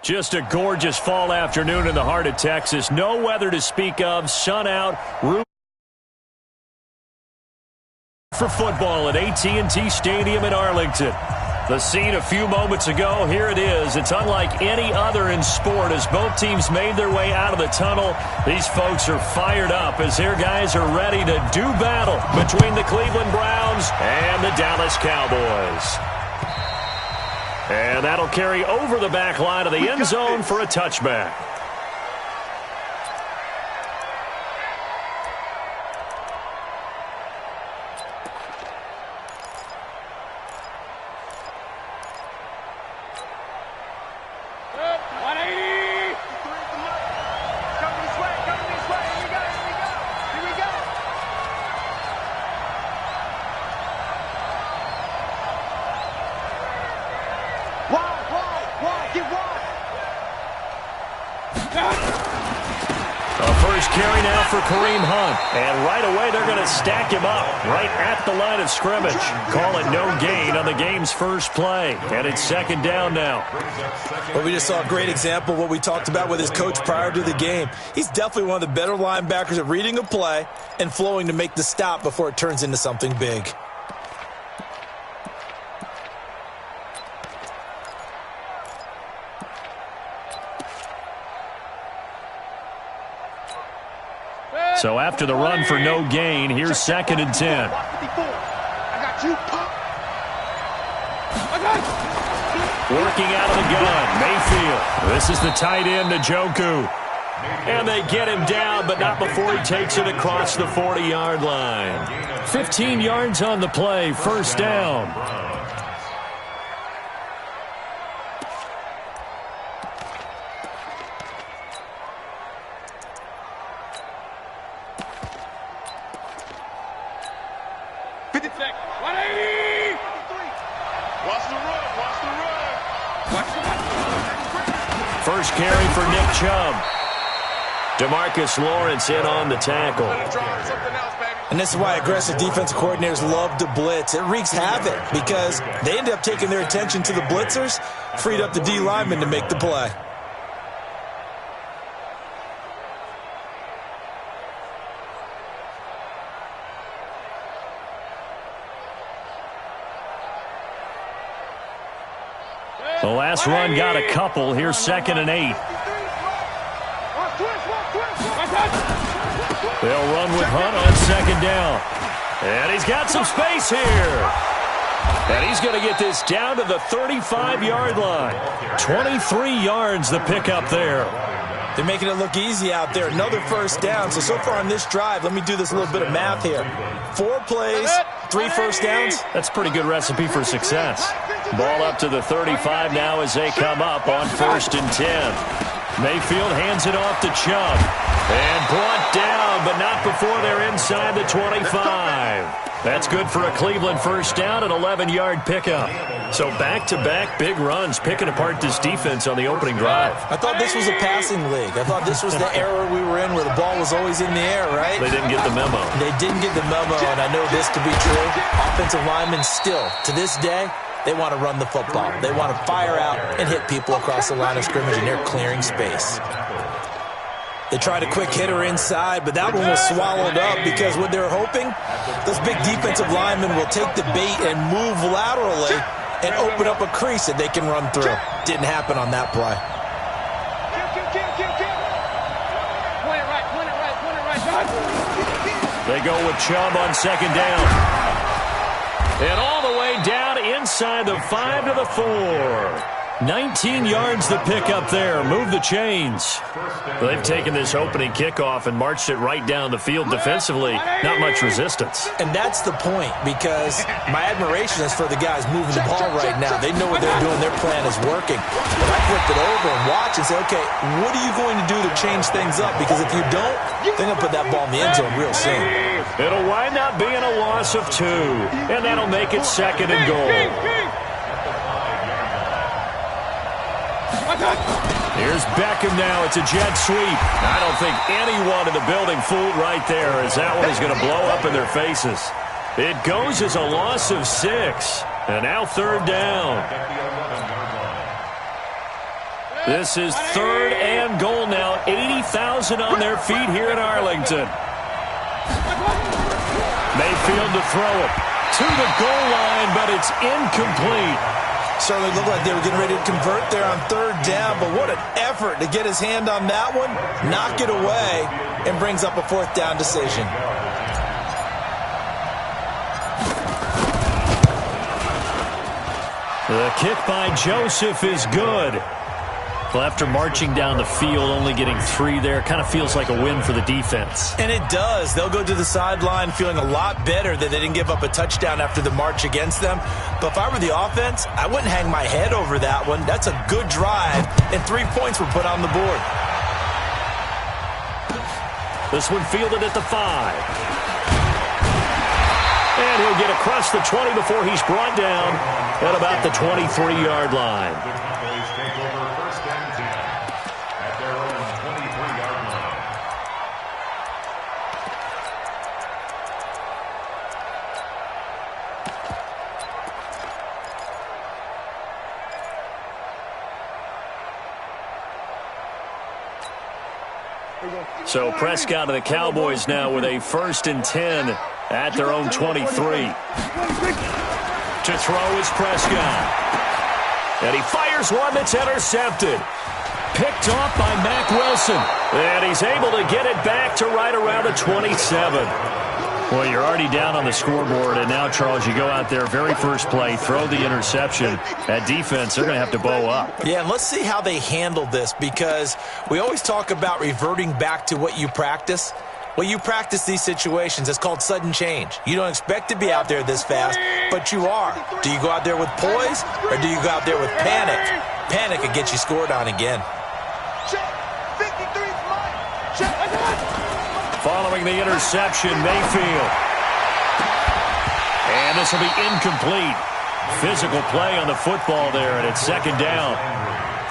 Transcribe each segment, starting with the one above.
Just a gorgeous fall afternoon in the heart of Texas. No weather to speak of. Sun out. Room for football at AT&T Stadium in Arlington. The scene a few moments ago, here it is. It's unlike any other in sport as both teams made their way out of the tunnel. These folks are fired up as their guys are ready to do battle between the Cleveland Browns and the Dallas Cowboys. And that'll carry over the back line of the end zone for a touchback. Carry now for Kareem Hunt. And right away, they're going to stack him up right at the line of scrimmage. Call it no gain on the game's first play. And it's second down now. Well, we just saw a great example of what we talked about with his coach prior to the game. He's definitely one of the better linebackers at reading a play and flowing to make the stop before it turns into something big. So after the run for no gain, here's second and 10. Working out of the gun, Mayfield. This is the tight end, Njoku. And they get him down, but not before he takes it across the 40-yard line. 15 yards on the play, first down. First carry for Nick Chubb. DeMarcus Lawrence in on the tackle. And this is why aggressive defensive coordinators love to blitz. It wreaks havoc because they end up taking their attention to the blitzers, freed up the D lineman to make the play. The last run got a couple. Here's second and 8. They'll run with Hunt on second down. And he's got some space here. And he's going to get this down to the 35-yard line. 23 yards the pickup there. They're making it look easy out there. Another first down. So far on this drive, let me do this little bit of math here. 4 plays, 3 first downs. That's a pretty good recipe for success. Ball up to the 35 now as they come up on first and 10. Mayfield hands it off to Chubb. And brought down, but not before they're inside the 25. That's good for a Cleveland first down, an 11-yard pickup. So back-to-back big runs, picking apart this defense on the opening drive. I thought this was a passing league. I thought this was the era we were in where the ball was always in the air, right? They didn't get the memo. They didn't get the memo, and I know this to be true. Offensive linemen still, to this day, they want to run the football. They want to fire out and hit people across the line of scrimmage, and they're clearing space. They tried a quick hitter inside, but that one was swallowed up because what they're hoping, those big defensive linemen will take the bait and move laterally and open up a crease that they can run through. Didn't happen on that play. They go with Chubb on second down. And all the way down inside the 5 to the 4. 19 yards the pickup there. Move the chains. They've taken this opening kickoff and marched it right down the field defensively. Not much resistance. And that's the point, because my admiration is for the guys moving the ball right now. They know what they're doing. Their plan is working. But I flip it over and watch and say, okay, what are you going to do to change things up? Because if you don't, they're going to put that ball in the end zone real soon. It'll wind up being a loss of 2. And that'll make it second and goal. Here's Beckham now. It's a jet sweep. I don't think anyone in the building fooled right there, as that one is going to blow up in their faces. It goes as a loss of 6. And now third down. This is 3rd and goal now. 80,000 on their feet here in Arlington. Mayfield to throw it to the goal line, but it's incomplete. Certainly looked like they were getting ready to convert there on 3rd down, but what an effort to get his hand on that one, knock it away, and brings up a 4th down decision. The kick by Joseph is good. Well, after marching down the field, only getting 3 there, kind of feels like a win for the defense. And it does. They'll go to the sideline feeling a lot better that they didn't give up a touchdown after the march against them. But if I were the offense, I wouldn't hang my head over that one. That's a good drive, and 3 points were put on the board. This one fielded at the 5. And he'll get across the 20 before he's brought down at about the 23-yard line. So Prescott and the Cowboys now with a 1st and 10 at their own 23. To throw is Prescott. And he fires one that's intercepted. Picked off by Mack Wilson. And he's able to get it back to right around the 27. Well, you're already down on the scoreboard, and now, Charles, you go out there, very first play, throw the interception. That defense, they're going to have to bow up. Yeah, and let's see how they handle this, because we always talk about reverting back to what you practice. Well, you practice these situations. It's called sudden change. You don't expect to be out there this fast, but you are. Do you go out there with poise, or do you go out there with panic? Panic could get you scored on again. Following the interception, Mayfield. And this will be incomplete. Physical play on the football there, and it's 2nd down.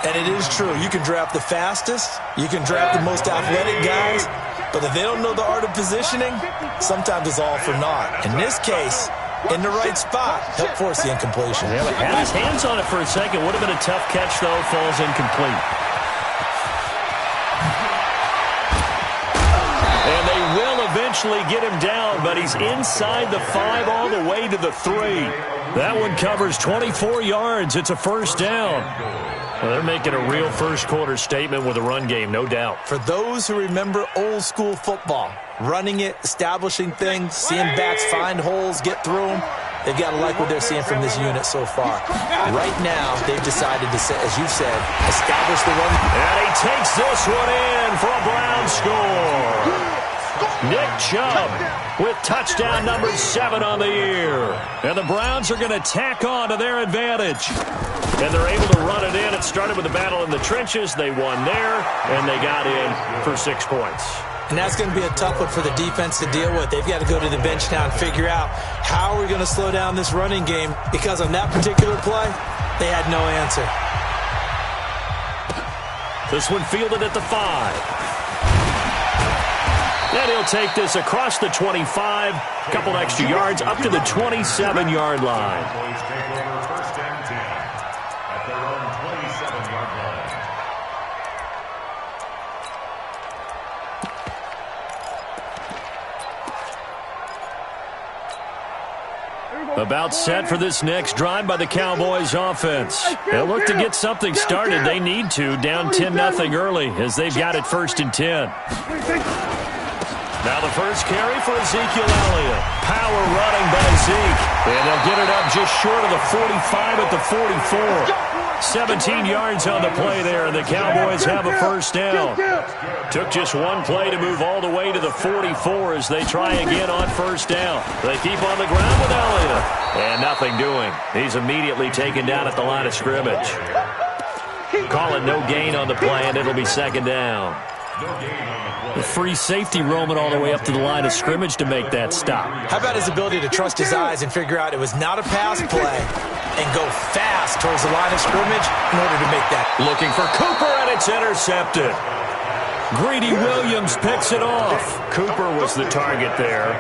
And it is true. You can draft the fastest. You can draft the most athletic guys. But if they don't know the art of positioning, sometimes it's all for naught. In this case, in the right spot, help force the incompletion. Yeah, had his hands on it for a second. Would have been a tough catch, though. Falls incomplete. And they will eventually get him down, but he's inside the 5 all the way to the 3. That one covers 24 yards. It's a 1st down. Well, they're making a real first-quarter statement with a run game, no doubt. For those who remember old-school football, running it, establishing things, seeing backs find holes, get through them, they've got to like what they're seeing from this unit so far. Right now, they've decided to, as you said, establish the run. And he takes this one in for a Brown score. Nick Chubb with touchdown number 7 on the year. And the Browns are going to tack on to their advantage. And they're able to run it in. It started with a battle in the trenches. They won there, and they got in for 6 points. And that's going to be a tough one for the defense to deal with. They've got to go to the bench now and figure out how are we going to slow down this running game, because on that particular play, they had no answer. This one fielded at the 5. And he'll take this across the 25, couple extra yards, up to the 27-yard line. About set for this next drive by the Cowboys offense. They'll look to get something started. They need to, down 10-0 early as they've got it 1st and 10. Now the first carry for Ezekiel Elliott. Power running by Zeke. And they'll get it up just short of the 45 at the 44. 17 yards on the play there, and the Cowboys have a 1st down. Took just one play to move all the way to the 44 as they try again on 1st down. They keep on the ground with Elliott. And nothing doing. He's immediately taken down at the line of scrimmage. Call it no gain on the play, and it'll be 2nd down. The free safety roaming all the way up to the line of scrimmage to make that stop. How about his ability to trust his eyes and figure out it was not a pass play and go fast towards the line of scrimmage in order to make that. Looking for Cooper, and it's intercepted. Greedy Williams picks it off. Cooper was the target there.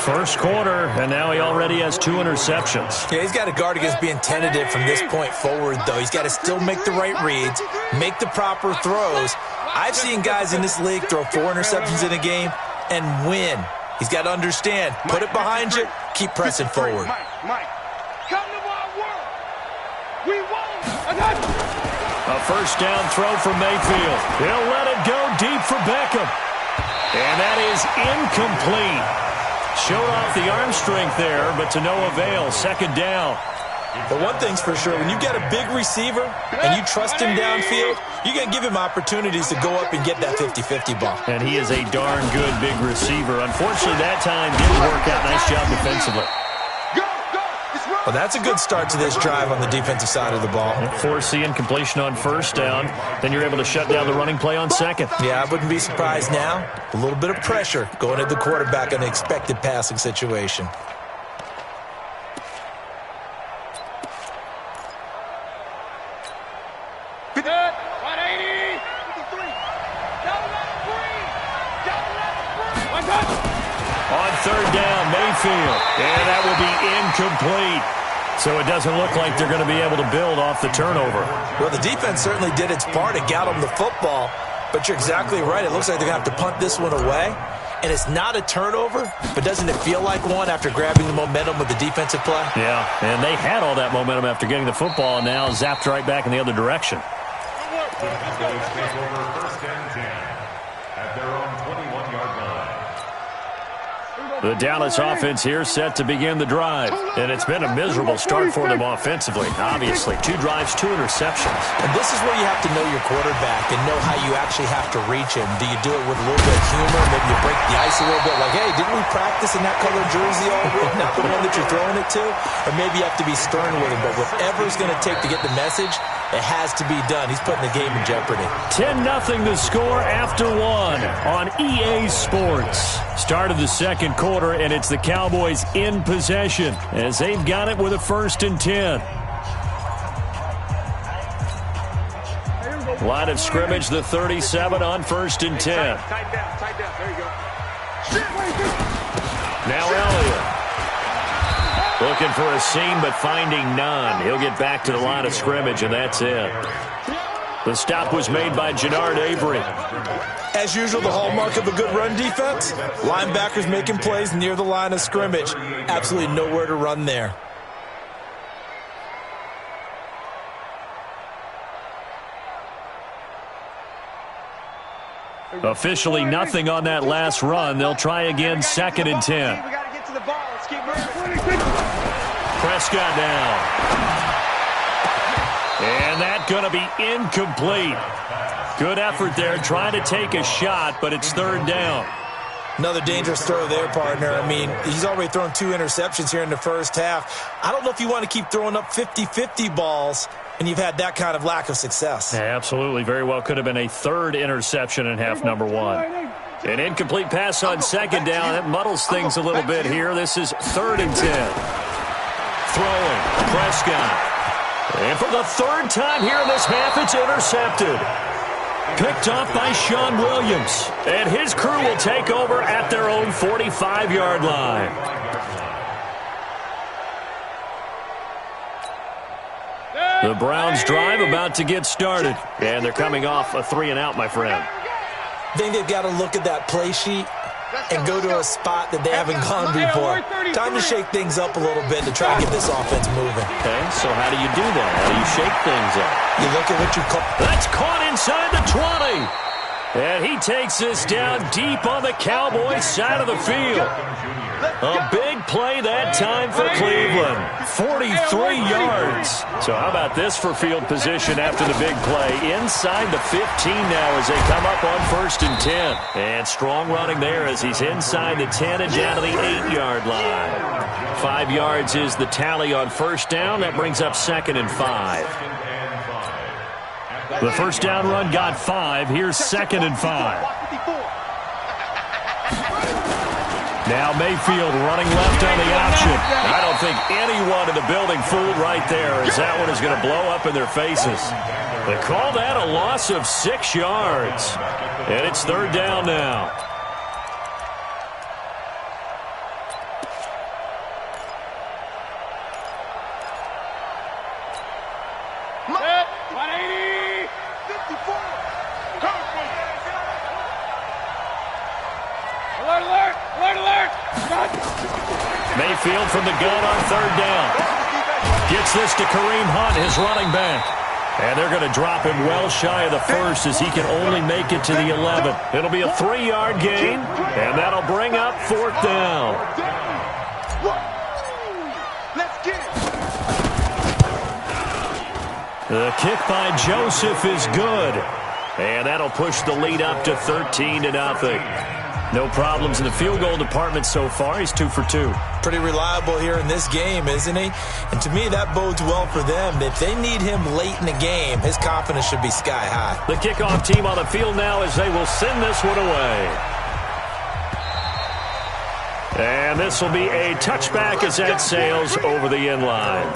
First quarter, and now he already has 2 interceptions. Yeah, he's got to guard against being tentative from this point forward, though. He's got to still make the right reads, make the proper throws. I've seen guys in this league throw 4 interceptions in a game and win. He's got to understand, put it behind you, keep pressing forward. Mike, come to my world. We won't. A first down throw for Mayfield. He'll let it go deep for Beckham. And that is incomplete. Showed off the arm strength there, but to no avail. Second down. But one thing's for sure, when you get a big receiver and you trust him downfield, you're going to give him opportunities to go up and get that 50-50 ball. And he is a darn good big receiver. Unfortunately, that time didn't work out. Nice job defensively. Well, that's a good start to this drive on the defensive side of the ball. Force the incompletion on first down. Then you're able to shut down the running play on second. Yeah, I wouldn't be surprised now. A little bit of pressure going at the quarterback in an expected passing situation. On third down, Mayfield. And that will be incomplete. So it doesn't look like they're going to be able to build off the turnover. Well, the defense certainly did its part to get them the football. But you're exactly right. It looks like they're going to have to punt this one away. And it's not a turnover, but doesn't it feel like one after grabbing the momentum with the defensive play? Yeah, and they had all that momentum after getting the football and now zapped right back in the other direction. The Dallas offense here set to begin the drive. And it's been a miserable start for them offensively. Obviously, 2 drives, 2 interceptions. And this is where you have to know your quarterback and know how you actually have to reach him. Do you do it with a little bit of humor? Maybe you break the ice a little bit. Like, hey, didn't we practice in that color jersey all week? Not the one that you're throwing it to? Or maybe you have to be stern with him. But whatever it's going to take to get the message, it has to be done. He's putting the game in jeopardy. 10-0 to score after 1 on EA Sports. Start of the second quarter, and it's the Cowboys in possession as they've got it with a 1st and 10. Line of scrimmage, the 37 on 1st and 10. Tight down. There you go. Now Elliott. Looking for a seam, but finding none. He'll get back to the line of scrimmage, and that's it. The stop was made by Jannard Avery. As usual, the hallmark of a good run defense, linebackers making plays near the line of scrimmage. Absolutely nowhere to run there. Officially nothing on that last run. They'll try again, 2nd and 10. We got to get to the ball. Let's keep moving. Prescott down. And that's going to be incomplete. Good effort there, trying to take a shot, but it's 3rd down. Another dangerous throw there, partner. I mean, he's already thrown 2 interceptions here in the first half. I don't know if you want to keep throwing up 50-50 balls, and you've had that kind of lack of success. Yeah, absolutely. Very well could have been a 3rd interception in half number 1. An incomplete pass on 2nd down. That muddles things a little bit here. This is 3rd and 10. Throwing. Prescott. And for the 3rd time here in this half, it's intercepted. Picked off by Sean Williams. And his crew will take over at their own 45-yard line. The Browns drive about to get started. And they're coming off a 3-and-out, my friend. I think they've got to look at that play sheet and go to a spot that they haven't gone before. Time to shake things up a little bit to try and get this offense moving. Okay, so how do you do that? How do you shake things up? You look at what you call... That's caught inside the 20. And he takes this down deep on the Cowboys side of the field. A big play that time for Cleveland. 43 yards. So how about this for field position after the big play? Inside the 15 now as they come up on 1st and 10. And strong running there as he's inside the 10 and down to the 8-yard line. 5 yards is the tally on 1st down. That brings up 2nd and 5. The first down run got 5. Here's 2nd and 5. Now Mayfield running left on the option. I don't think anyone in the building fooled right there as that one is going to blow up in their faces. They call that a loss of 6 yards. And it's 3rd down now. field from the gun on third down. Gets this to Kareem Hunt, his running back. And they're going to drop him well shy of the first as he can only make it to the 11. It'll be a 3-yard gain, and that'll bring up fourth down. Let's get it. The kick by Joseph is good. And that'll push the lead up to 13-0. No problems in the field goal department so far. He's 2 for 2. Pretty reliable here in this game, isn't he? And to me, that bodes well for them. If they need him late in the game, his confidence should be sky high. The kickoff team on the field now as they will send this one away. And this will be a touchback as that sails over the end line.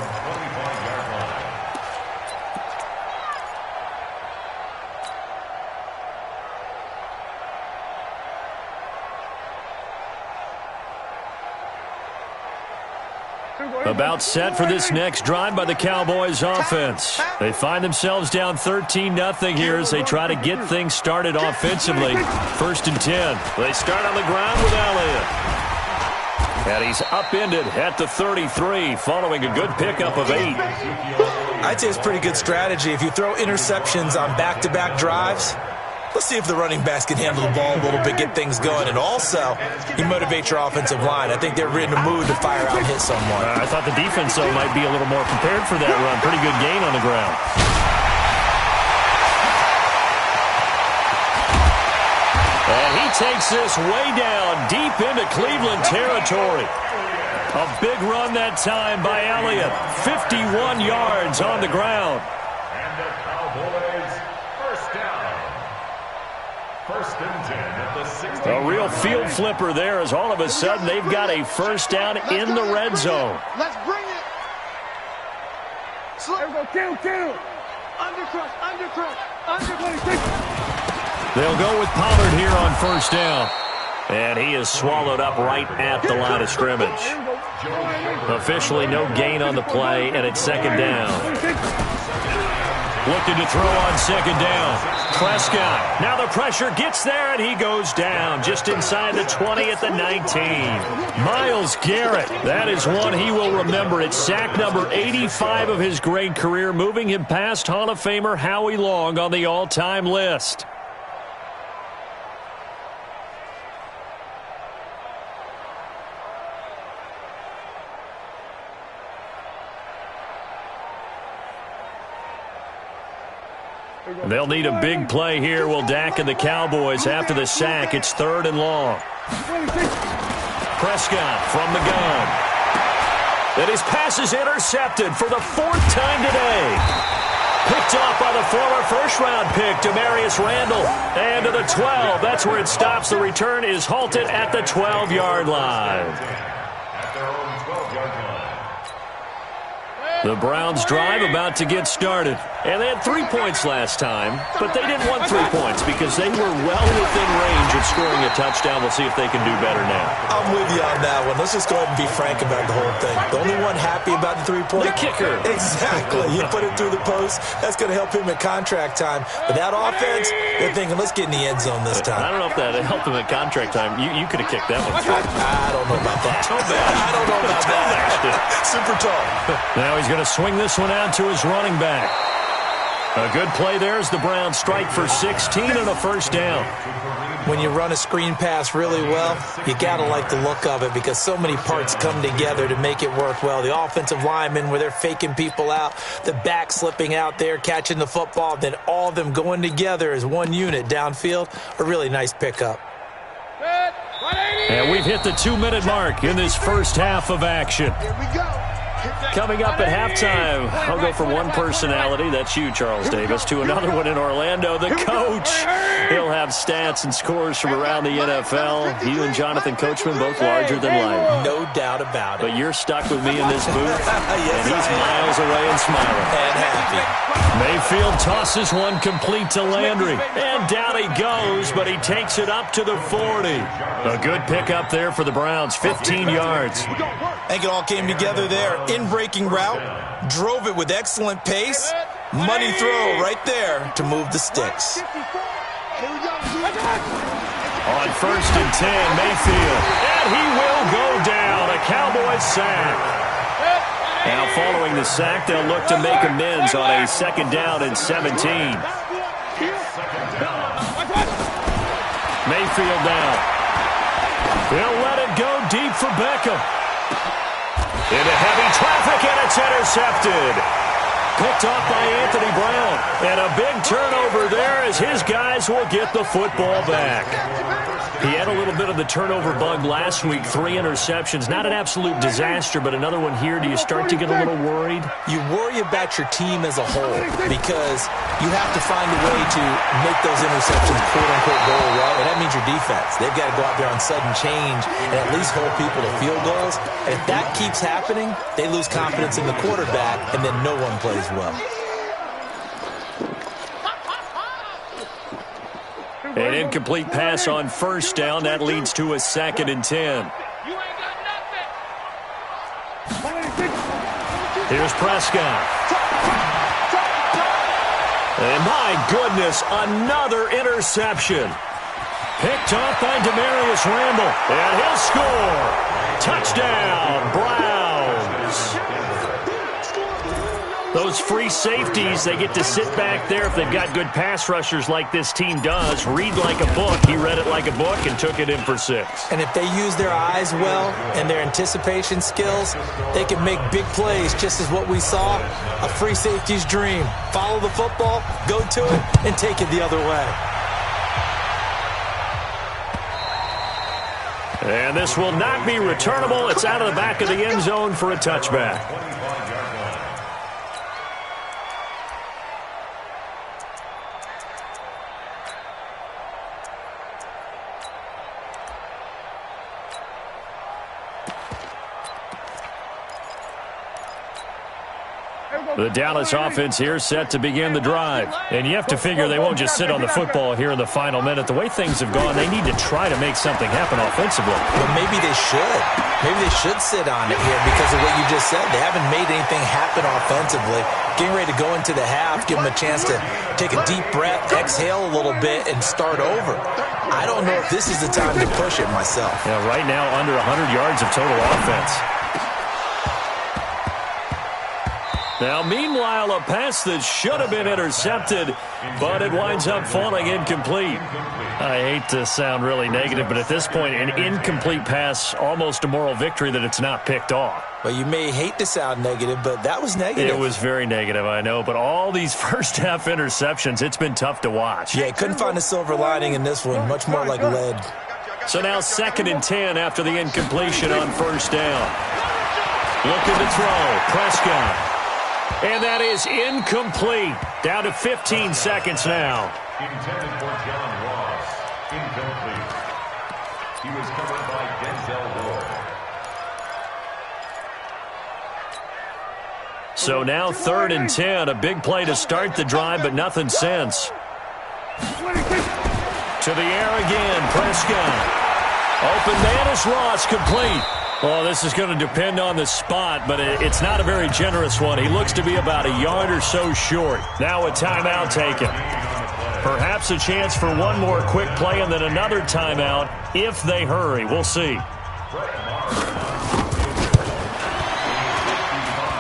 About set for this next drive by the Cowboys offense. They find themselves down 13-0 here as they try to get things started offensively. 1st and 10. They start on the ground with Elliott. And he's upended at the 33 following a good pickup of 8. I'd say it's pretty good strategy. If you throw interceptions on back-to-back drives, let's see if the running backs can handle the ball a little bit, get things going. And also, you motivate your offensive line. I think they're in the mood to fire out and hit someone. I thought the defense, though, might be a little more prepared for that run. Pretty good gain on the ground. And he takes this way down, deep into Cleveland territory. A big run that time by Elliott. 51 yards on the ground. And the Cowboys, first down. 1st and 10 at the 16. A real field flipper there as all of a sudden they've got a first down in the red zone. Let's bring it. Slow. Kill. Undercrush. They'll go with Pollard here on first down. And he is swallowed up right at the line of scrimmage. Officially no gain on the play, and it's 2nd down. Looking to throw on 2nd down. Prescott. Now the pressure gets there, and he goes down just inside the 20 at the 19. Myles Garrett. That is one he will remember. It's sack number 85 of his great career, moving him past Hall of Famer Howie Long on the all-time list. They'll need a big play here. Will Dak and the Cowboys after the sack. It's 3rd and long. Prescott from the gun. And his pass is intercepted for the 4th time today. Picked off by the former first-round pick, Demarius Randall. And to the 12. That's where it stops. The return is halted at the 12-yard line. At their own 12-yard line. The Browns drive about to get started. And they had 3 points last time, but they didn't want 3 points because they were well within range of scoring a touchdown. We'll see if they can do better now. I'm with you on that one. Let's just go ahead and be frank about the whole thing. The only one happy about the 3-point? The kicker. Exactly. You put it through the post. That's going to help him at contract time. But that offense, they're thinking, let's get in the end zone this time. I don't know if that helped him at contract time. You could have kicked that one through. I don't know about that. I don't know about that. Super tall. Now he's going to swing this one out to his running back. A good play there as the Browns strike for 16 and a first down. When you run a screen pass really well, you got to like the look of it because so many parts come together to make it work well. The offensive linemen where they're faking people out, the back slipping out there, catching the football, then all of them going together as one unit downfield. A really nice pickup. And we've hit the 2-minute mark in this first half of action. Here we go. Coming up at halftime, I'll go from one personality, that's you, Charles Davis, to another one in Orlando, the coach. He'll have stats and scores from around the NFL. You and Jonathan Coachman, both larger than life. No doubt about it. But you're stuck with me in this booth, and he's miles away and smiling. And happy. Mayfield tosses one complete to Landry. And down he goes, but he takes it up to the 40. A good pickup there for the Browns, 15 yards. I think it all came together there. In-breaking route, drove it with excellent pace. Money throw right there to move the sticks. On 1st and 10, Mayfield. And he will go down. A Cowboys sack. Now following the sack, they'll look to make amends on a 2nd down and 17. Mayfield down. He'll let it go deep for Beckham. Into heavy traffic, and it's intercepted. Picked off by Anthony Brown. And a big turnover there as his guys will get the football back. He had a little bit of the turnover bug last week, 3 interceptions. Not an absolute disaster, but another one here. Do you start to get a little worried? You worry about your team as a whole because you have to find a way to make those interceptions quote-unquote go away, and that means your defense. They've got to go out there on sudden change and at least hold people to field goals. And if that keeps happening, they lose confidence in the quarterback, and then no one plays well. An incomplete pass on 1st down. That leads to a 2nd and 10. Here's Prescott. And my goodness, another interception. Picked off by Demarius Randall. And he'll score. Touchdown, Browns. Those free safeties, they get to sit back there if they've got good pass rushers like this team does. Read like a book. He read it like a book and took it in for 6. And if they use their eyes well and their anticipation skills, they can make big plays, just as what we saw, a free safety's dream. Follow the football, go to it, and take it the other way. And this will not be returnable. It's out of the back of the end zone for a touchback. The Dallas offense here set to begin the drive. And you have to figure they won't just sit on the football here in the final minute. The way things have gone, they need to try to make something happen offensively. But maybe they should. Maybe they should sit on it here because of what you just said. They haven't made anything happen offensively. Getting ready to go into the half, give them a chance to take a deep breath, exhale a little bit, and start over. I don't know if this is the time to push it myself. Yeah, right now under 100 yards of total offense. Now, meanwhile, a pass that should have been intercepted, but it winds up falling incomplete. I hate to sound really negative, but at this point, an incomplete pass, almost a moral victory that it's not picked off. Well, you may hate to sound negative, but that was negative. It was very negative, I know, but all these first-half interceptions, it's been tough to watch. Yeah, couldn't find a silver lining in this one, much more like lead. So now 2nd and 10 after the incompletion on 1st down. Looking to throw, Prescott. And that is incomplete. Down to 15 seconds now. Intended for John Ross. Incomplete. He was covered by Denzel Ward. So now 3rd and 10. A big play to start the drive, but nothing since. To the air again, Prescott. Open man is Ross, complete. Well, this is going to depend on the spot, but it's not a very generous one. He looks to be about a yard or so short. Now a timeout taken. Perhaps a chance for one more quick play and then another timeout if they hurry. We'll see.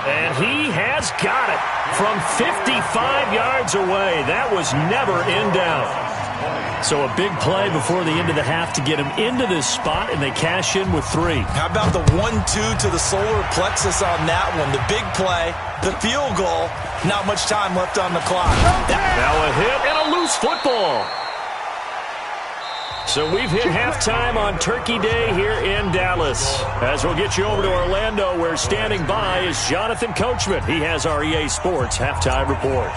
And he has got it from 55 yards away. That was never in doubt. So a big play before the end of the half to get him into this spot, and they cash in with 3. How about the 1-2 to the solar plexus on that one? The big play, the field goal, not much time left on the clock. Now a hit and a loose football. So we've hit halftime on Turkey Day here in Dallas. As we'll get you over to Orlando, where standing by is Jonathan Coachman. He has our EA Sports halftime report.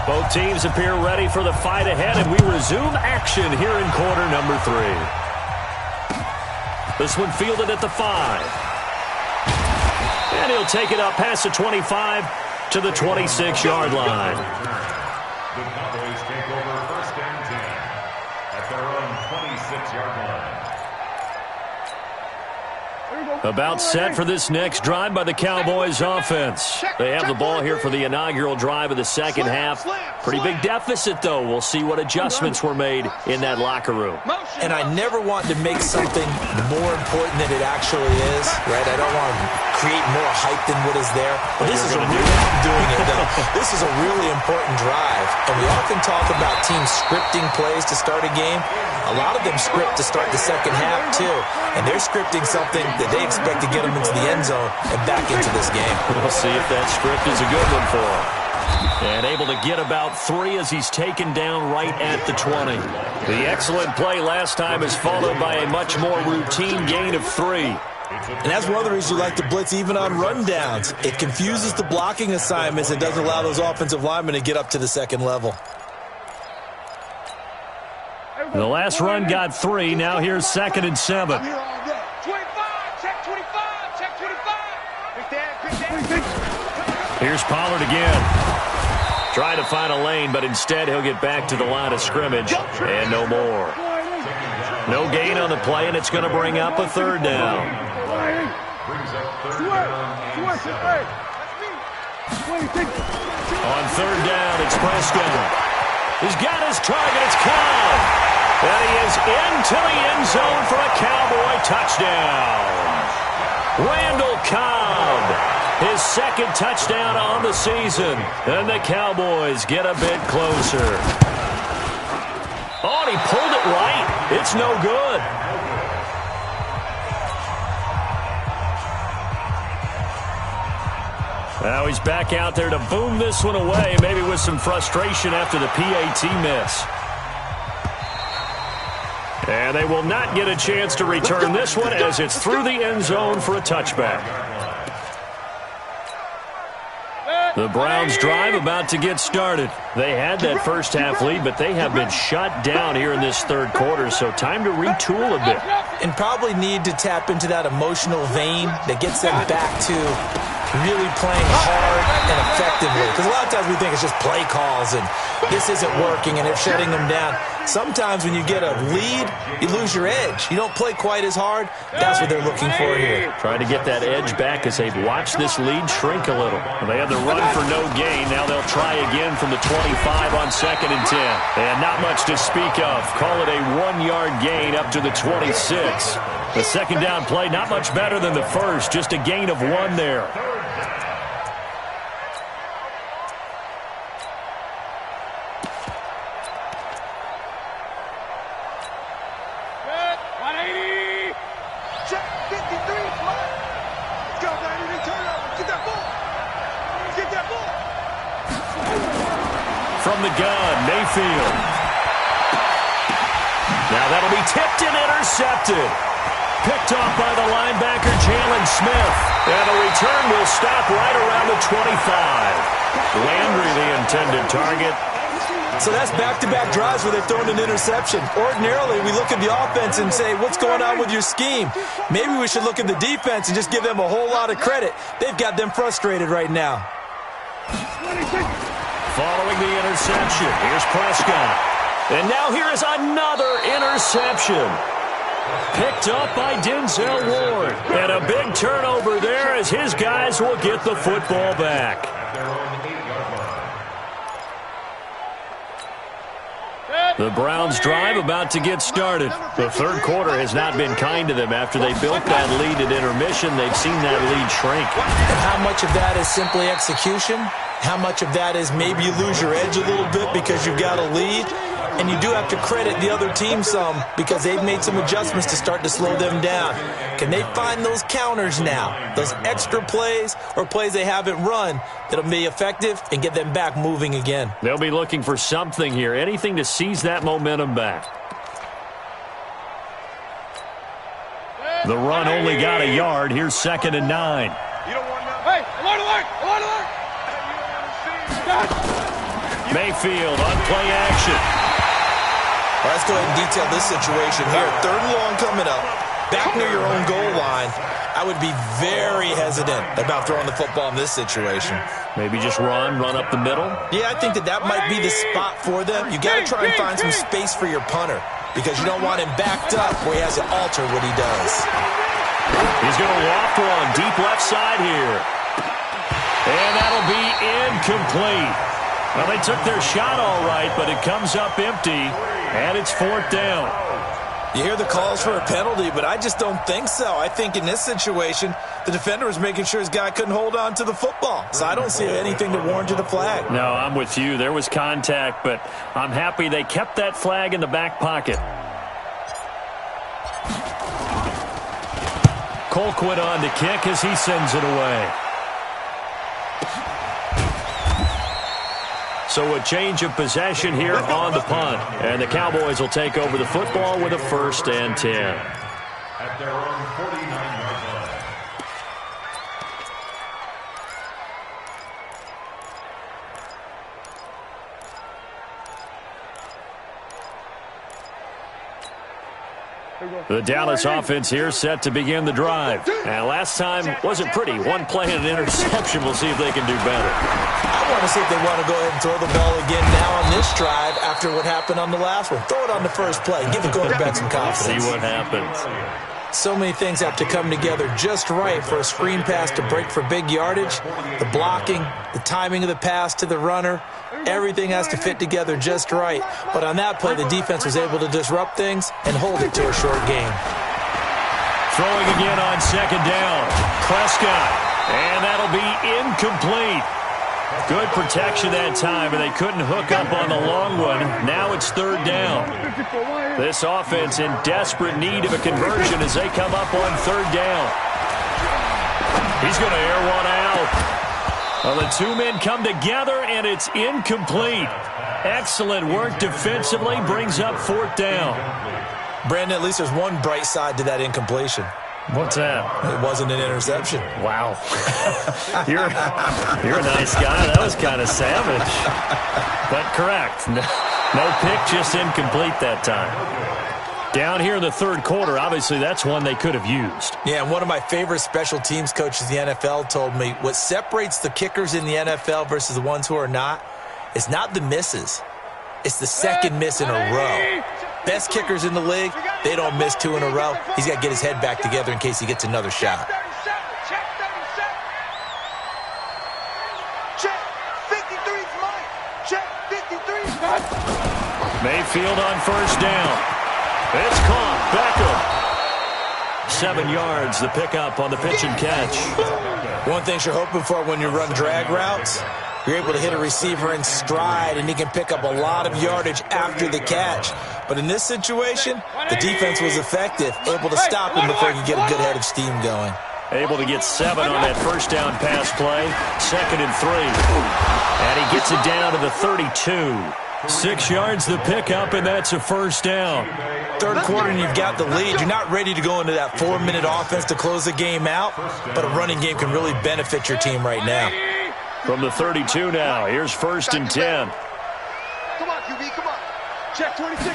Both teams appear ready for the fight ahead, and we resume action here in quarter number 3. This one fielded at the 5. And he'll take it up past the 25 to the 26-yard line. The Cowboys take over 1st and 10 at their own 26-yard line. About set for this next drive by the Cowboys offense. They have the ball here for the inaugural drive of the second half. Pretty big deficit, though. We'll see what adjustments were made in that locker room. And I never want to make something more important than it actually is, right? I don't want to create more hype than what is there. But this is a This is a really important drive. And we often talk about teams scripting plays to start a game. A lot of them script to start the second half, too. And they're scripting something that they expect to get them into the end zone and back into this game. We'll see if that script is a good one for him. And able to get about 3 as he's taken down right at the 20. The excellent play last time is followed by a much more routine gain of 3. And that's one of the reasons you like to blitz even on rundowns. It confuses the blocking assignments and doesn't allow those offensive linemen to get up to the second level. The last run got 3. Now here's 2nd and 7. 25, check 25, check 25. Here's Pollard again. Trying to find a lane, but instead he'll get back to the line of scrimmage. And no more. No gain on the play, and it's going to bring up a 3rd down. On 3rd down, it's Prescott. He's got his target. It's Cobb. And he is into the end zone for a Cowboy touchdown. Randall Cobb, his 2nd touchdown on the season. And the Cowboys get a bit closer. Oh, and he pulled it right. It's no good. Now he's back out there to boom this one away, maybe with some frustration after the PAT miss. And they will not get a chance to return this one as it's through the end zone for a touchback. The Browns drive about to get started. They had that first half lead, but they have been shut down here in this 3rd quarter, so time to retool a bit. And probably need to tap into that emotional vein that gets them back to really playing hard and effectively. Because a lot of times we think it's just play calls and this isn't working and they're shutting them down. Sometimes when you get a lead, you lose your edge. You don't play quite as hard. That's what they're looking for here. Trying to get that edge back as they've watched this lead shrink a little. They had the run for no gain. Now they'll try again from the 25 on 2nd and 10. And not much to speak of. Call it a 1-yard gain up to the 26. The 2nd down play not much better than the first. Just a gain of 1 there. From the gun, Mayfield. Now that'll be tipped and intercepted. Picked off by the linebacker, Jalen Smith. And the return will stop right around the 25. Landry, the intended target. So that's back-to-back drives where they've thrown an interception. Ordinarily, we look at the offense and say, what's going on with your scheme? Maybe we should look at the defense and just give them a whole lot of credit. They've got them frustrated right now. Following the interception, here's Prescott. And now here is another interception. Picked up by Denzel Ward. And a big turnover there as his guys will get the football back. The Browns drive about to get started. The 3rd quarter has not been kind to them after they built that lead at intermission. They've seen that lead shrink. And how much of that is simply execution? How much of that is maybe you lose your edge a little bit because you've got a lead? And you do have to credit the other team some because they've made some adjustments to start to slow them down. Can they find those counters now, those extra plays or plays they haven't run that'll be effective and get them back moving again? They'll be looking for something here, anything to seize that momentum back. The run only got a yard. Here's 2nd and 9. Hey, alert, alert, alert, alert. Mayfield on play action. Well, let's go ahead and detail this situation here. 3rd and long coming up. Back near your own goal line. I would be very hesitant about throwing the football in this situation. Maybe just run up the middle? Yeah, I think that might be the spot for them. You got to try and find some space for your punter because you don't want him backed up where he has to alter what he does. He's going to loft one deep left side here. And that'll be incomplete. Well, they took their shot all right, but it comes up empty, and it's 4th down. You hear the calls for a penalty, but I just don't think so. I think in this situation, the defender was making sure his guy couldn't hold on to the football. So I don't see anything to warrant the flag. No, I'm with you. There was contact, but I'm happy they kept that flag in the back pocket. Colquitt on to kick as he sends it away. So a change of possession here on the punt. And the Cowboys will take over the football with a 1st and 10. At their own 49-yard line. The Dallas offense here set to begin the drive. And last time wasn't pretty. One play and an interception. We'll see if they can do better. I want to see if they want to go ahead and throw the ball again now on this drive after what happened on the last one. Throw it on the first play. Give the quarterback some confidence. See what happens. So many things have to come together just right for a screen pass to break for big yardage. The blocking, the timing of the pass to the runner, everything has to fit together just right. But on that play, the defense was able to disrupt things and hold it to a short game. Throwing again on 2nd down. Prescott. And that'll be incomplete. Good protection that time, and they couldn't hook up on the long one. Now it's 3rd down. This offense in desperate need of a conversion as they come up on 3rd down. He's going to air one out. Well, the two men come together, and it's incomplete. Excellent work defensively, brings up 4th down. Brandon, at least there's one bright side to that incompletion. What's that? It wasn't an interception. Wow. You're a nice guy. That was kind of savage. But correct. No pick, just incomplete that time. Down here in the 3rd quarter, obviously that's one they could have used. Yeah, and one of my favorite special teams coaches in the NFL told me what separates the kickers in the NFL versus the ones who are not is not the misses. It's the second miss in a row. Best kickers in the league, they don't miss 2 in a row. He's got to get his head back together in case he gets another shot. Check 53's mine. Check 53's mine. Mayfield on 1st down. It's caught. Beckham. 7 yards, the pickup on the pitch and catch. One thing you're hoping for when you run drag routes, you're able to hit a receiver in stride, and he can pick up a lot of yardage after the catch. But in this situation, the defense was effective, able to stop him before he could get a good head of steam going. Able to get 7 on that 1st down pass play. 2nd and 3. And he gets it down to the 32. 6 yards the pickup, and that's a 1st down. 3rd quarter, and you've got the lead. You're not ready to go into that 4-minute offense to close the game out, but a running game can really benefit your team right now. From the 32 now, here's 1st and 10. Come on, QB, come on. Check 26.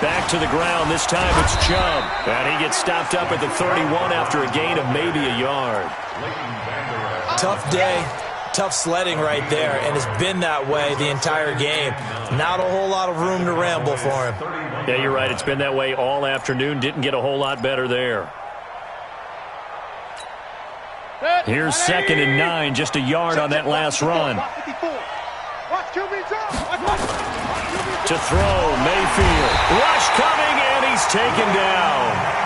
Back to the ground. This time it's Chubb. And he gets stopped up at the 31 after a gain of maybe a yard. Tough day, tough sledding right there, and it's been that way the entire game. Not a whole lot of room to ramble for him. Yeah, you're right. It's been that way all afternoon. Didn't get a whole lot better there. Here's 2nd and 9, just a yard on that last run. To throw, Mayfield. Rush coming, and he's taken down.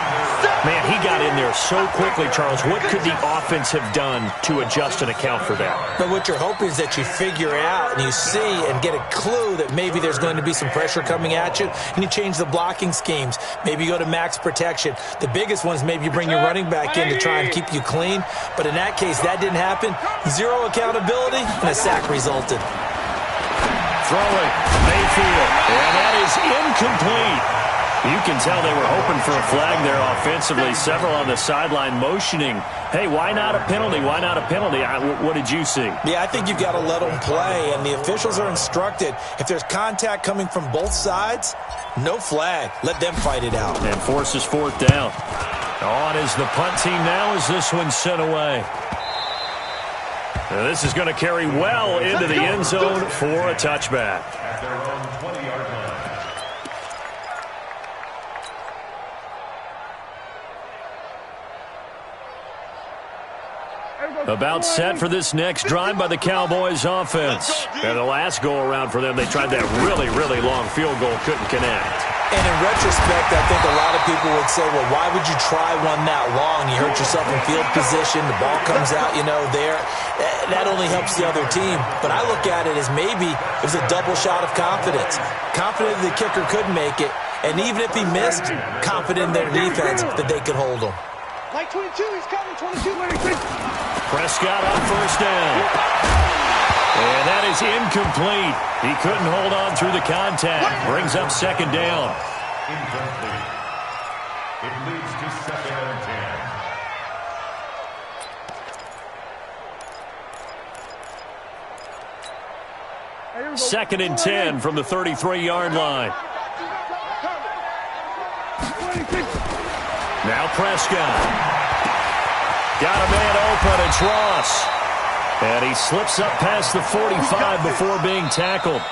Man, he got in there so quickly, Charles. What could the offense have done to adjust and account for that? But what you're hoping is that you figure out and you see and get a clue that maybe there's going to be some pressure coming at you, and you change the blocking schemes. Maybe you go to max protection. The biggest one is maybe you bring your running back in to try and keep you clean. But in that case, that didn't happen. 0 accountability, and a sack resulted. Throwing, Mayfield, and that is incomplete. You can tell they were hoping for a flag there offensively. Several on the sideline motioning, hey, why not a penalty? Why not a penalty? What did you see? Yeah, I think you've got to let them play, and the officials are instructed. If there's contact coming from both sides, no flag. Let them fight it out. And forces 4th down. On is the punt team now as this one's sent away. Now this is going to carry well into the end zone for a touchback. At their own 20-yard line. About set for this next drive by the Cowboys offense. And the last go-around for them, they tried that really, really long field goal, couldn't connect. And in retrospect, I think a lot of people would say, well, why would you try one that long? You hurt yourself in field position. The ball comes out, there. That only helps the other team. But I look at it as maybe it was a double shot of confidence. Confident the kicker could make it. And even if he missed, confident in their defense that they could hold him. Like 22, he's coming, 22. Prescott on first down. And that is incomplete. He couldn't hold on through the contact. Brings up second down. Incomplete. It leads to 2nd and 10. 2nd and 10 from the 33-yard line. Now Prescott. Got a man open. It's Ross. And he slips up past the 45 before being tackled.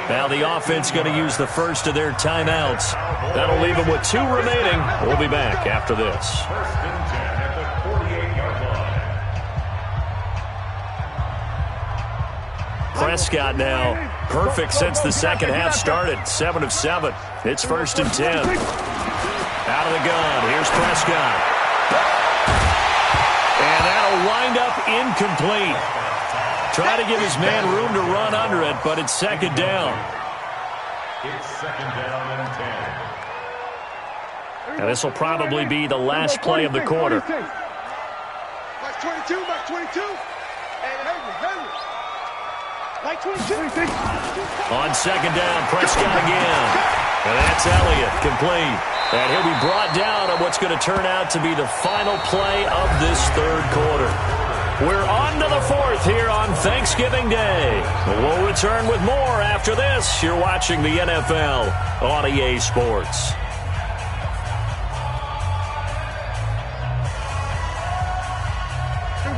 Now the offense going to use the first of their timeouts. That'll leave them with 2 remaining. We'll be back after this. 1st and 10 at the 48-yard line. Prescott now perfect since the second half started. 7 of 7. It's 1st and 10. Out of the gun. Here's Prescott. And that'll wind up incomplete. Try to give his man room to run under it, but it's 2nd down. It's 2nd down and 10. And this will probably be the last play of the quarter. Max 22, Max 22. And Henry. Like 22. On 2nd down, Prescott again. And that's Elliott, complete. And he'll be brought down on what's going to turn out to be the final play of this 3rd quarter. We're on to the 4th here on Thanksgiving Day. We'll return with more after this. You're watching the NFL on EA Sports.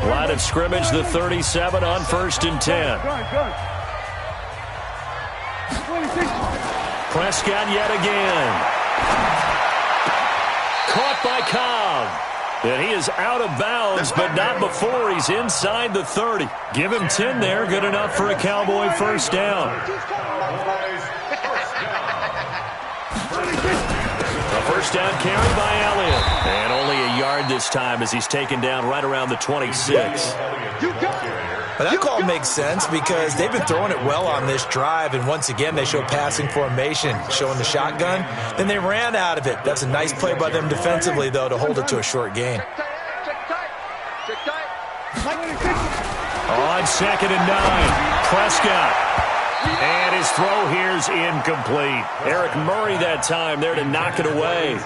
Line of scrimmage, the 37 on 1st and 10. Prescott yet again. Caught by Cobb. And he is out of bounds, but not before he's inside the 30. Give him 10 there. Good enough for a Cowboy first down. A first down carry by Elliott. And only a yard this time as he's taken down right around the 26. But that call makes sense because they've been throwing it well on this drive, and once again they show passing formation, showing the shotgun. Then they ran out of it. That's a nice play by them defensively, though, to hold it to a short gain. On 2nd and 9, Prescott. And his throw here's incomplete. Eric Murray that time there to knock it away.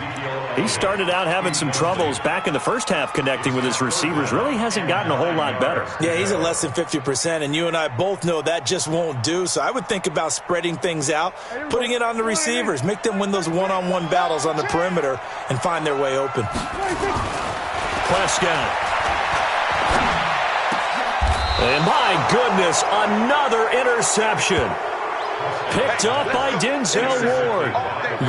He started out having some troubles back in the first half connecting with his receivers. Really hasn't gotten a whole lot better. Yeah, he's at less than 50%, and you and I both know that just won't do. So I would think about spreading things out, putting it on the receivers, make them win those one-on-one battles on the perimeter and find their way open. Prescott. And my goodness, another interception. Picked up by Denzel Ward.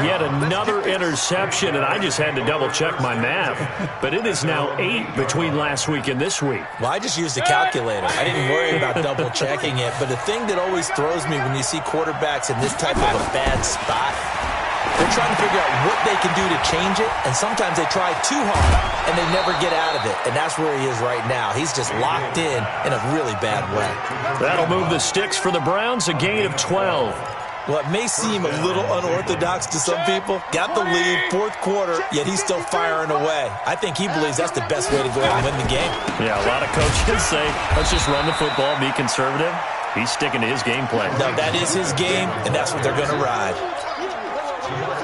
Yet another interception, and I just had to double-check my math. But it is now 8 between last week and this week. Well, I just used a calculator. I didn't worry about double-checking it. But the thing that always throws me when you see quarterbacks in this type of a bad spot, they're trying to figure out what they can do to change it, and sometimes they try too hard, and they never get out of it, and that's where he is right now. He's just locked in a really bad way. That'll move the sticks for the Browns, a gain of 12. Well, it may seem a little unorthodox to some people. Got the lead, 4th quarter, yet he's still firing away. I think he believes that's the best way to go out and win the game. Yeah, a lot of coaches say, let's just run the football, be conservative. He's sticking to his game plan. No, that is his game, and that's what they're going to ride.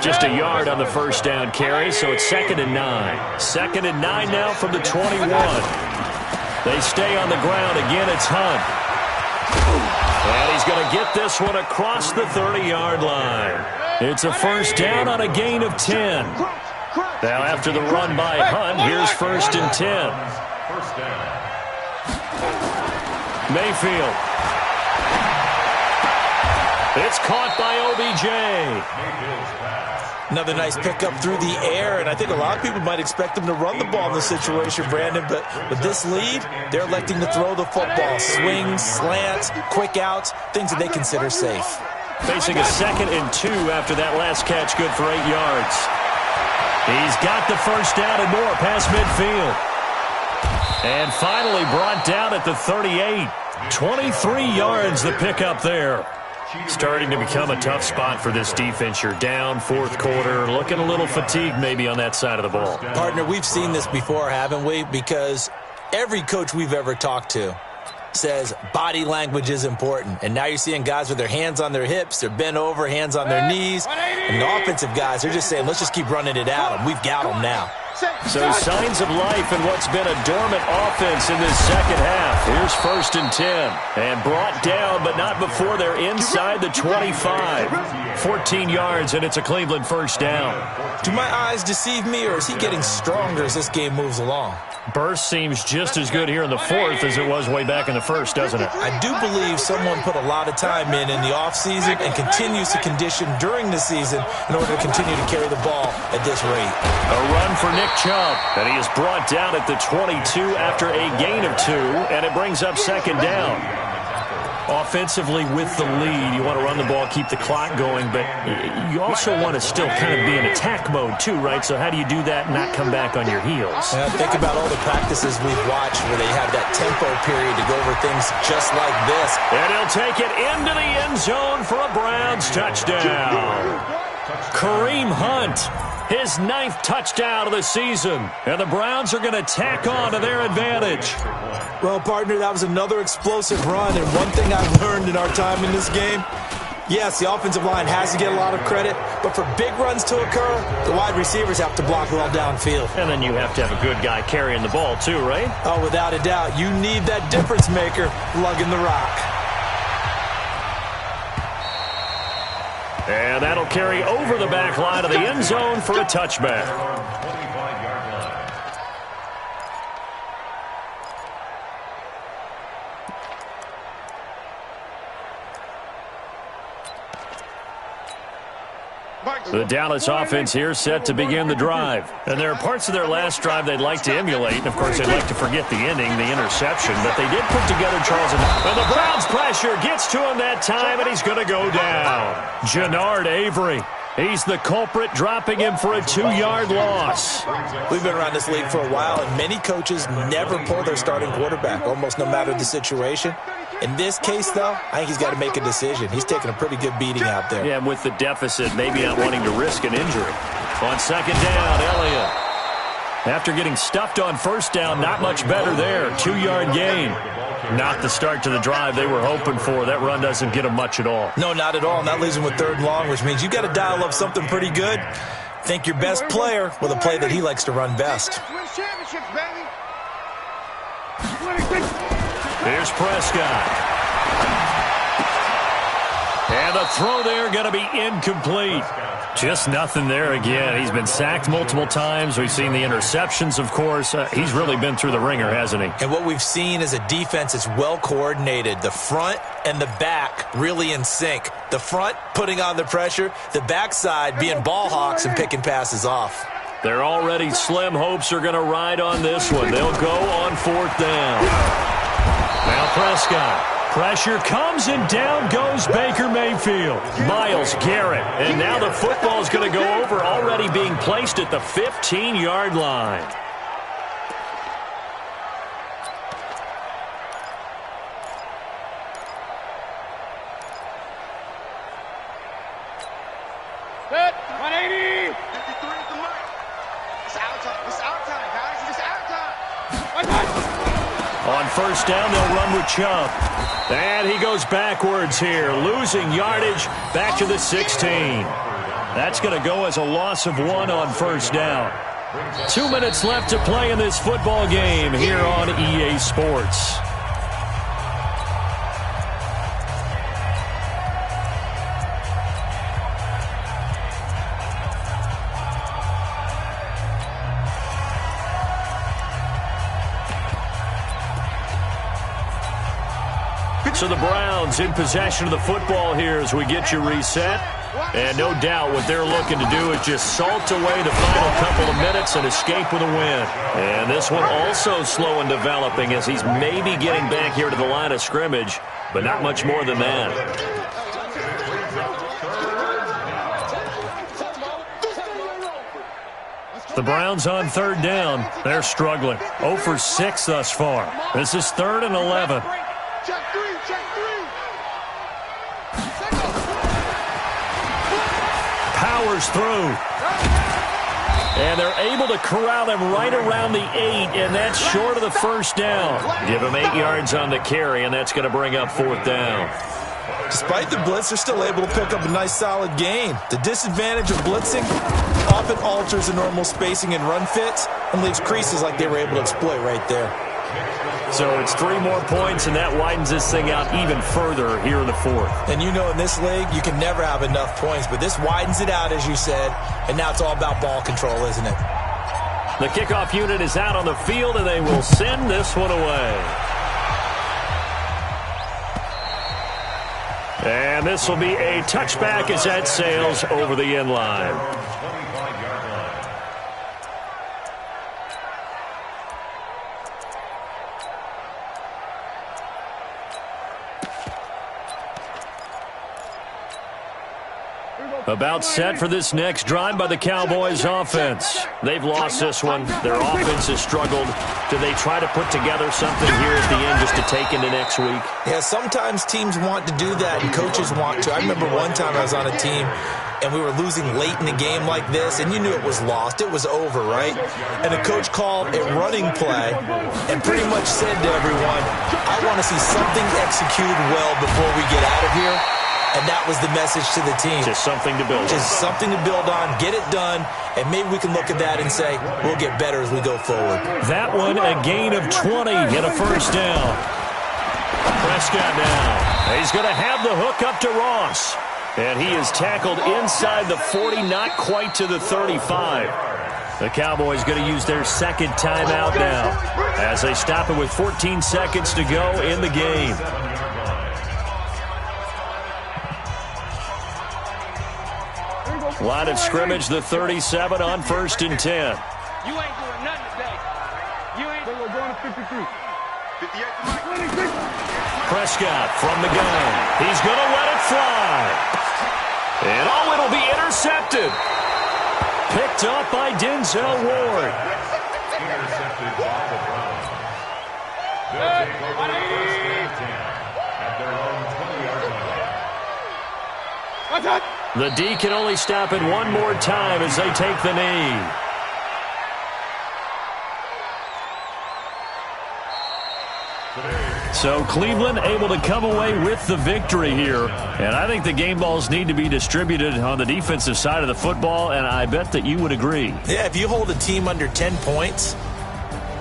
Just a yard on the first down carry, so it's 2nd and 9. 2nd and 9 now from the 21. They stay on the ground. Again, it's Hunt. And he's going to get this one across the 30-yard line. It's a first down on a gain of 10. Now after the run by Hunt, here's 1st and 10. Mayfield. It's caught by OBJ. Another nice pickup through the air, and I think a lot of people might expect them to run the ball in this situation, Brandon, but with this lead, they're electing to throw the football. Swings, slants, quick outs, things that they consider safe. Facing a 2nd and 2 after that last catch, good for 8 yards. He's got the first down and more past midfield. And finally brought down at the 38. 23 yards the pickup there. Starting to become a tough spot for this defense. You're down 4th quarter, looking a little fatigued maybe on that side of the ball. Partner, we've seen this before, haven't we? Because every coach we've ever talked to says body language is important. And now you're seeing guys with their hands on their hips, they're bent over, hands on their knees. And the offensive guys, they're just saying, let's just keep running it at them. We've got them now. So signs of life in what's been a dormant offense in this second half. Here's 1st and 10. And brought down, but not before they're inside the 25. 14 yards, and it's a Cleveland first down. Do my eyes deceive me, or is he getting stronger as this game moves along? Burst seems just as good here in the 4th as it was way back in the 1st, doesn't it? I do believe someone put a lot of time in the offseason and continues to condition during the season in order to continue to carry the ball at this rate. A run for Nick Chubb, and he is brought down at the 22 after a gain of 2, and it brings up 2nd down. Offensively with the lead, you want to run the ball, keep the clock going, but you also want to still kind of be in attack mode too, right? So how do you do that and not come back on your heels? Think about all the practices we've watched where they have that tempo period to go over things just like this. And he'll take it into the end zone for a Browns touchdown. Kareem Hunt, his 9th touchdown of the season, and the Browns are going to tack on to their advantage. Well, partner, that was another explosive run, and one thing I've learned in our time in this game, yes, the offensive line has to get a lot of credit, but for big runs to occur, the wide receivers have to block well downfield. And then you have to have a good guy carrying the ball too, right? Oh, without a doubt. You need that difference maker lugging the rock. And that'll carry over the back line of the end zone for a touchback. The Dallas offense here set to begin the drive. And there are parts of their last drive they'd like to emulate. And, of course, they'd like to forget the ending, the interception. But they did put together Charles. And the Browns pressure gets to him that time, and he's going to go down. Jannard Avery. He's the culprit, dropping him for a 2-yard loss. We've been around this league for a while, and many coaches never pull their starting quarterback, almost no matter the situation. In this case, though, I think he's got to make a decision. He's taking a pretty good beating out there. Yeah, and with the deficit, maybe not wanting to risk an injury. On 2nd down, Elliott. After getting stuffed on 1st down, not much better there. 2-yard gain. Not the start to the drive they were hoping for. That run doesn't get them much at all. No, not at all. And that leaves them with 3rd and long, which means you've got to dial up something pretty good. Think your best player with a play that he likes to run best. Here's Prescott. And the throw there going to be incomplete. Just nothing there again. He's been sacked multiple times. We've seen the interceptions, of course. He's really been through the ringer, hasn't he? And what we've seen is a defense that's well coordinated. The front and the back really in sync. The front putting on the pressure. The backside being ball hawks and picking passes off. Their already slim hopes are going to ride on this one. They'll go on 4th down. Now Prescott. Pressure comes, and down goes Baker Mayfield. Myles Garrett. And now the football is going to go over, already being placed at the 15-yard line. Good. 180. 53 at the mark. It's our time. It's our time, guys. It's our time. On 1st down, they'll run with Chubb. And he goes backwards here, losing yardage back to the 16. That's going to go as a loss of 1 on 1st down. 2 minutes left to play in this football game here on EA Sports. So the Browns in possession of the football here as we get you reset. And no doubt what they're looking to do is just salt away the final couple of minutes and escape with a win. And this one also slow and developing as he's maybe getting back here to the line of scrimmage, but not much more than that. The Browns on third down. They're struggling. 0 for 6 thus far. This is 3rd and 11. Check three. Powers through. And they're able to corral him right around the 8, and that's short of the first down. Give him 8 yards on the carry, and that's going to bring up 4th down. Despite the blitz, they're still able to pick up a nice, solid gain. The disadvantage of blitzing often alters the normal spacing and run fits and leaves creases like they were able to exploit right there. So it's 3 more points, and that widens this thing out even further here in the 4th. And you know in this league, you can never have enough points, but this widens it out, as you said, and now it's all about ball control, isn't it? The kickoff unit is out on the field, and they will send this one away. And this will be a touchback as that sails over the end line. About set for this next drive by the Cowboys offense. They've lost this one. Their offense has struggled. Do they try to put together something here at the end just to take into next week? Yeah, sometimes teams want to do that and coaches want to. I remember one time I was on a team and we were losing late in a game like this, and you knew it was lost. It was over, right? And the coach called a running play and pretty much said to everyone, I want to see something executed well before we get out of here. And that was the message to the team. Just something to build on. Just something to build on, get it done, and maybe we can look at that and say, we'll get better as we go forward. That one, a gain of 20 and a first down. Prescott down. He's going to have the hook up to Ross. And he is tackled inside the 40, not quite to the 35. The Cowboys going to use their second timeout now as they stop it with 14 seconds to go in the game. Line of scrimmage, the 37 on 1st and 10. You ain't doing nothing today. You ain't going to 53. 58. Prescott from the gun. He's going to let it fly. And oh, it'll be intercepted. Picked up by Denzel Ward. Intercepted by the Browns. They'll take over the 1st and 10 at their own 20-yard line. What's that? The D can only stop it one more time as they take the knee. So Cleveland able to come away with the victory here. And I think the game balls need to be distributed on the defensive side of the football, and I bet that you would agree. Yeah, if you hold a team under 10 points,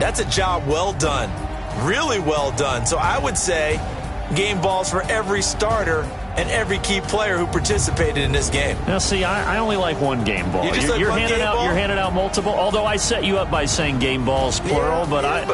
that's a job well done. Really well done. So I would say game balls for every starter and every key player who participated in this game. Now, see, I only like one game ball. You're handing out multiple. Although I set you up by saying game balls plural, but I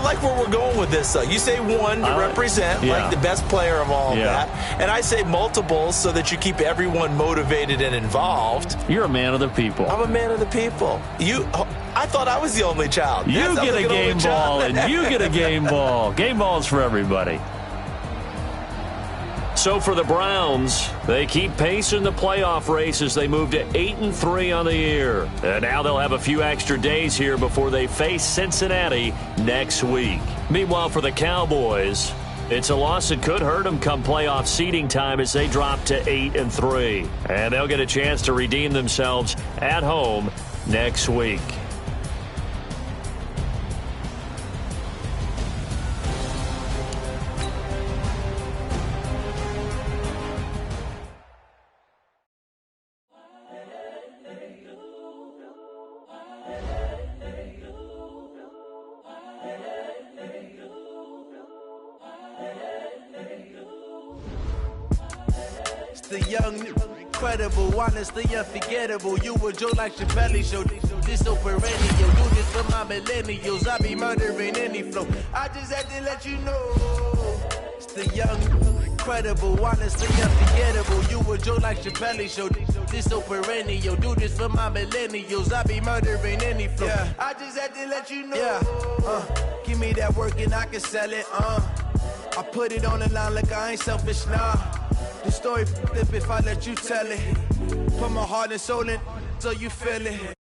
like where we're going with this. Though you say one to represent like the best player of all of that, and I say multiples so that you keep everyone motivated and involved. You're a man of the people. I'm a man of the people. I thought I was the only child. You get a game ball, and you get a game ball. Game balls for everybody. So for the Browns, they keep pace in the playoff race as they move to 8-3 on the year. And now they'll have a few extra days here before they face Cincinnati next week. Meanwhile, for the Cowboys, it's a loss that could hurt them come playoff seeding time as they drop to 8-3. And they'll get a chance to redeem themselves at home next week. The young, incredible, honestly unforgettable. You a joke like Chappelle Show. This so perennial. Do this for my millennials. I be murdering any flow. I just had to let you know. It's the young, incredible, honestly unforgettable. You a joke like Chappelle show. This so perennial. Do this for my millennials. I be murdering any flow. Yeah. I just had to let you know. Yeah. Give me that work and I can sell it. I put it on the line like I ain't selfish, nah. The story flip if I let you tell it. Put my heart and soul in so you feel it.